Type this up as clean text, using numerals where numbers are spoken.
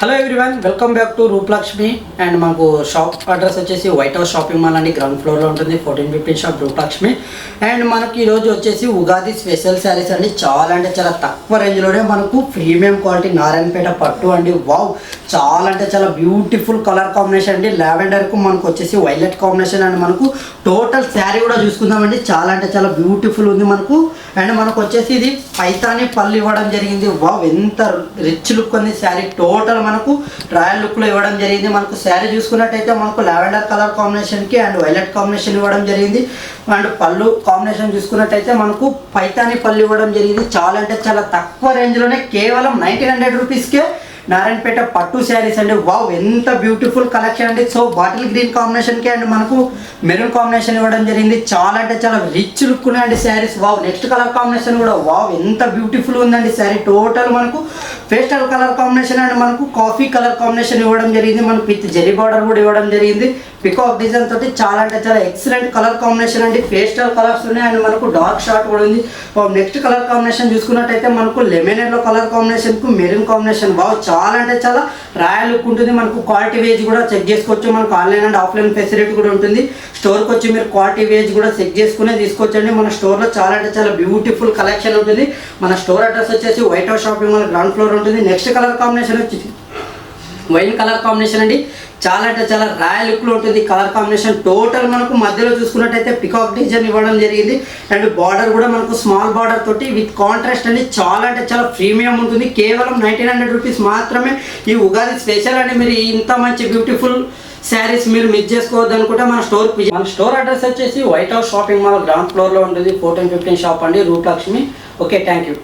Hello everyone, welcome back to Rupalakshmi. And మాకు shop address వచ్చేసి white house shopping mall అండి, ground ఫ్లోర్లో ఉంటుంది. 1415 షాప్ రూపలక్ష్మి. అండ్ మనకి ఈరోజు వచ్చేసి ఉగాది స్పెషల్ శారీస్ అండి. చాలా అంటే చాలా తక్కువ రేంజ్లోనే మనకు ప్రీమియం క్వాలిటీ నారాయణపేట పట్టు అండి. వావ్, చాలా అంటే చాలా బ్యూటిఫుల్ కలర్ కాంబినేషన్ అండి. లావెండర్కు మనకు వచ్చేసి వైలెట్ కాంబినేషన్ అండ్ మనకు టోటల్ శారీ కూడా చూసుకుందామండి. చాలా అంటే చాలా బ్యూటిఫుల్ ఉంది మనకు. అండ్ మనకు వచ్చేసి ఇది పైతాని పళ్ళు ఇవ్వడం జరిగింది. వావ్, ఎంత రిచ్ లుక్ ఉంది శారీ. టోటల్ మనకు రాయల్ లుక్లో ఇవ్వడం జరిగింది. మనకు శారీ చూసుకున్నట్టయితే మనకు లావెండర్ కలర్ కాంబినేషన్కి అండ్ వైలెట్ కాంబినేషన్ ఇవ్వడం జరిగింది. అండ్ పళ్ళు కాంబినేషన్ చూసుకున్నట్టయితే మనకు పైతాని పళ్ళు ఇవ్వడం జరిగింది. చాలా అంటే చాలా తక్కువ రేంజ్లోనే కేవలం 1900 రూపీస్కే నారాయణపేట పట్టు శారీస్ అండి. వావ్, ఎంత బ్యూటిఫుల్ కలెక్షన్ అండి. సో బాటిల్ గ్రీన్ కాంబినేషన్కి అండ్ మనకు మెరూన్ కాంబినేషన్ ఇవ్వడం జరిగింది. చాలా అంటే చాలా రిచ్ లుక్ ఉన్నాయండి saris. Wow, next colour combination కూడా వావ్, ఎంత బ్యూటిఫుల్ ఉందండి శారీ. టోటల్ మనకు పేస్టల్ కలర్ కాంబినేషన్ అండ్ మనకు కాఫీ కలర్ కాంబినేషన్ ఇవ్వడం జరిగింది. మనకు విత్ జెరీ బార్డర్ కూడా ఇవ్వడం జరిగింది. పికాక్ డిజైన్ తోటి చాలా అంటే చాలా ఎక్సలెంట్ కలర్ కాంబినేషన్ అండి. పేస్టల్ కలర్స్ ఉన్నాయి అండ్ మనకు డార్క్ షార్ట్ కూడా ఉంది. నెక్స్ట్ కలర్ కాంబినేషన్ చూసుకున్నట్టయితే మనకు లెమన్ ఎల్లో కలర్ కాంబినేషన్కు మెరూన్ కాంబినేషన్. వావ్, చాలా అంటే చాలా రాయల్ లుక్ ఉంటుంది. మనకు క్వాలిటీ వేజ్ కూడా చెక్ చేసుకోవచ్చు. మనకు ఆన్లైన్ అండ్ ఆఫ్లైన్ ఫెసిలిటీ కూడా ఉంటుంది. స్టోర్కి వచ్చి మీరు క్వాలిటీ వేజ్ కూడా చెక్ చేసుకునే తీసుకోవచ్చండి. మన స్టోర్లో చాలా అంటే చాలా బ్యూటిఫుల్ కలెక్షన్ ఉంటుంది. మన స్టోర్ అడ్రస్ వచ్చేసి white house shopping mall ground floor ఉంటుంది. నెక్స్ట్ కలర్ కాంబినేషన్ వచ్చేసి వైన్ కలర్ కాంబినేషన్ అండి. చాలా అంటే చాలా రాయల్ లుక్లో ఉంటుంది కలర్ కాంబినేషన్. టోటల్ మనకు మధ్యలో చూసుకున్నట్టయితే పికాక్ డిజైన్ ఇవ్వడం జరిగింది. అండ్ బార్డర్ కూడా మనకు స్మాల్ బార్డర్ తోటి విత్ కాంట్రాస్ట్ అండి. చాలా అంటే చాలా ప్రీమియం ఉంటుంది. కేవలం 1900 రూపీస్ మాత్రమే. ఈ ఉగాది స్పెషల్ అండి. మీరు ఇంత మంచి బ్యూటిఫుల్ శారీస్ మీరు మిస్ చేసుకోవద్దు అనుకుంటే మన స్టోర్ అడ్రస్ వచ్చేసి white house shopping mall ground ఫ్లోర్లో ఉంటుంది. 1415 షాప్ అండి, రూపలక్ష్మి. Okay, thank you.